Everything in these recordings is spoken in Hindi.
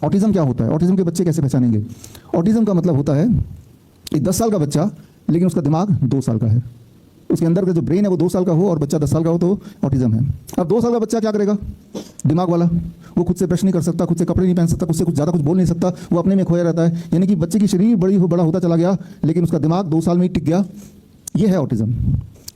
ऑटिज्म क्या होता है, ऑटिज्म के बच्चे कैसे पहचानेंगे? ऑटिज्म का मतलब होता है एक 10 साल का बच्चा लेकिन उसका दिमाग 2 साल का है, उसके अंदर का जो ब्रेन है वो 2 साल का हो और बच्चा 10 साल का हो तो ऑटिज्म है। अब 2 साल का बच्चा क्या करेगा? दिमाग वाला, वो खुद से ब्रश नहीं कर सकता, खुद से कपड़े नहीं पहन सकता, खुद से कुछ ज़्यादा कुछ बोल नहीं सकता, वो अपने में खोया रहता है। यानी कि बच्चे की शरीर बड़ा होता चला गया लेकिन उसका दिमाग 2 साल में ही टिक गया। ये है ऑटिज्म,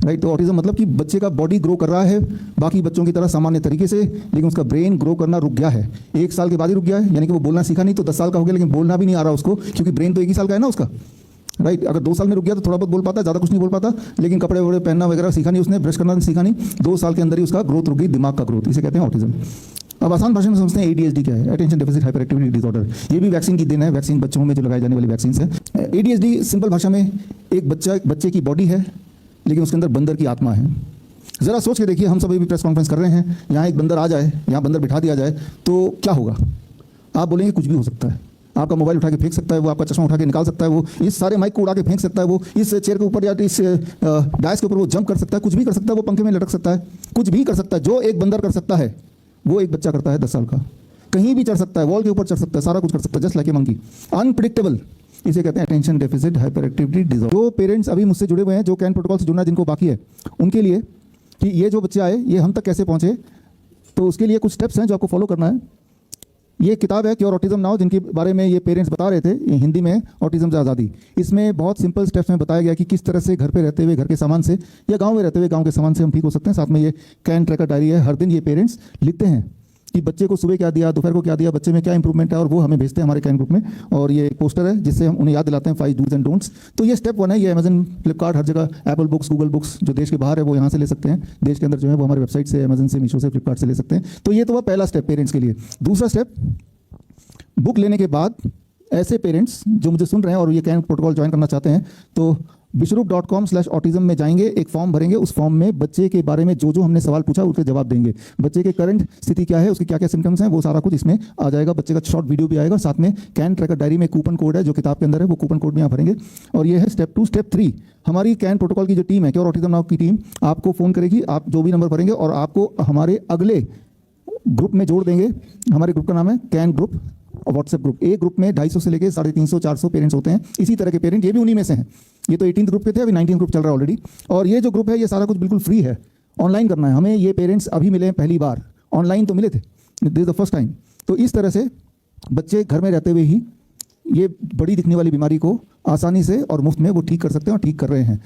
राइट। तो ऑटिज्म मतलब कि बच्चे का बॉडी ग्रो कर रहा है बाकी बच्चों की तरह सामान्य तरीके से, लेकिन उसका ब्रेन ग्रो करना रुक गया है। 1 साल के बाद ही रुक गया है, यानी कि वो बोलना सीखा नहीं तो 10 साल का हो गया लेकिन बोलना भी नहीं आ रहा उसको, क्योंकि ब्रेन तो 1 ही साल का है ना उसका, राइट। अगर 2 साल में रुक गया तो थोड़ा बहुत बोल पाता है, ज़्यादा कुछ नहीं बोल पाता, लेकिन कपड़े वपड़े पहनना वगैरह सीखा नहीं उसने, ब्रश करना सीखा नहीं। 2 साल के अंदर ही उसका ग्रोथ रुक गई, दिमाग का ग्रोथ, इसे कहते हैं ऑटिज्म। अब आसान भाषा में समझते हैं ADHD क्या है, attention deficit hyper activity disorder. ये भी वैक्सीन की देन है, वैक्सीन बच्चों में जो लगाई जाने वाली वैक्सीन है। ADHD सिंपल भाषा में एक बच्चे की बॉडी है लेकिन उसके अंदर बंदर की आत्मा है। ज़रा सोच के देखिए, हम सब अभी प्रेस कॉन्फ्रेंस कर रहे हैं, यहाँ एक बंदर आ जाए, यहाँ बंदर बिठा दिया जाए तो क्या होगा? आप बोलेंगे कुछ भी हो सकता है, आपका मोबाइल उठा के फेंक सकता है वो, आपका चश्मा उठा के निकाल सकता है वो, इस सारे माइक को उड़ा के फेंक सकता है वो, इस चेयर के ऊपर या इस डायस के ऊपर वो जंप कर सकता है, कुछ भी कर सकता है, वो पंखे में लटक सकता है, कुछ भी कर सकता है। जो एक बंदर कर सकता है वो एक बच्चा करता है 10 साल का। कहीं भी चढ़ सकता है, वॉल के ऊपर चढ़ सकता है, सारा कुछ कर सकता है, just like a monkey. Unpredictable, इसे कहते हैं attention deficit hyper activity disorder. जो पेरेंट्स अभी मुझसे जुड़े हुए हैं, जो कैन प्रोटोकॉल से जुड़ना जिनको बाकी है, उनके लिए कि ये जो बच्चे आए ये हम तक कैसे पहुँचे, तो उसके लिए कुछ स्टेप्स हैं जो आपको फॉलो करना है। ये किताब है क्योर ऑटिज्म नाउ, जिनके बारे में ये पेरेंट्स बता रहे थे, ये हिंदी में ऑटिज्म से आज़ादी। इसमें बहुत सिंपल स्टेप्स में बताया गया कि किस तरह से घर पे रहते हुए घर के सामान से या गांव में रहते हुए गांव के सामान से हम ठीक हो सकते हैं। साथ में ये कैन ट्रैकर डायरी है, हर दिन ये पेरेंट्स लिखते हैं कि बच्चे को सुबह क्या दिया, दोपहर को क्या दिया, बच्चे में क्या इंप्रूवमेंट है, और वो हमें भेजते हैं हमारे कैन ग्रुप में। और ये एक पोस्टर है जिससे हम उन्हें याद दिलाते हैं 5 डूज एंड डोंट्स। तो ये स्टेप 1 है। ये अमेजन, फ्लिपकार्ट, हर जगह, एप्पल बुक्स, गूगल बुक्स, जो देश के बाहर है वो यहाँ से ले सकते हैं, देश के अंदर जो है वो हमारे वेबसाइट से, अमेजन से, मीशो से, फ्लिपकार्ट से ले सकते हैं। तो ये तो वह पहला स्टेप पेरेंट्स के लिए। दूसरा स्टेप, बुक लेने के बाद ऐसे पेरेंट्स जो मुझे सुन रहे हैं और ये कैन प्रोटोकॉल ज्वाइन करना चाहते हैं तो bishrup.com/autism में जाएंगे, एक फॉर्म भरेंगे, उस फॉर्म में बच्चे के बारे में जो हमने सवाल पूछा उसके जवाब देंगे। बच्चे के करंट स्थिति क्या है, उसके क्या क्या सिम्टम्स हैं, वो सारा कुछ इसमें आ जाएगा। बच्चे का शॉर्ट वीडियो भी आएगा, साथ में कैन ट्रैकर डायरी में कूपन कोड है जो किताब के अंदर है, वो कूपन कोड भी यहाँ भरेंगे। और ये है स्टेप 2। स्टेप 3, हमारी कैन प्रोटोकॉल की जो टीम है, क्योर ऑटिज्म नाउ की टीम, आपको फ़ोन करेगी, आप जो भी नंबर भरेंगे और आपको हमारे अगले ग्रुप में जोड़ देंगे। हमारे ग्रुप का नाम है कैन ग्रुप, व्हाट्सएप ग्रुप। एक ग्रुप में 250 से लेकर 350, 400 पेरेंट्स होते हैं, इसी तरह के पेरेंट, ये भी उन्हीं में से हैं। ये तो 18th ग्रुप के थे, अभी 19th ग्रुप चल रहा है ऑलरेडी। और ये जो ग्रुप है ये सारा कुछ बिल्कुल फ्री है, ऑनलाइन करना है हमें। ये पेरेंट्स अभी मिले हैं पहली बार, ऑनलाइन तो मिले थे, this is the first time. तो इस तरह से बच्चे घर में रहते हुए ही ये बड़ी दिखने वाली बीमारी को आसानी से और मुफ्त में वो ठीक कर सकते हैं और ठीक कर रहे हैं।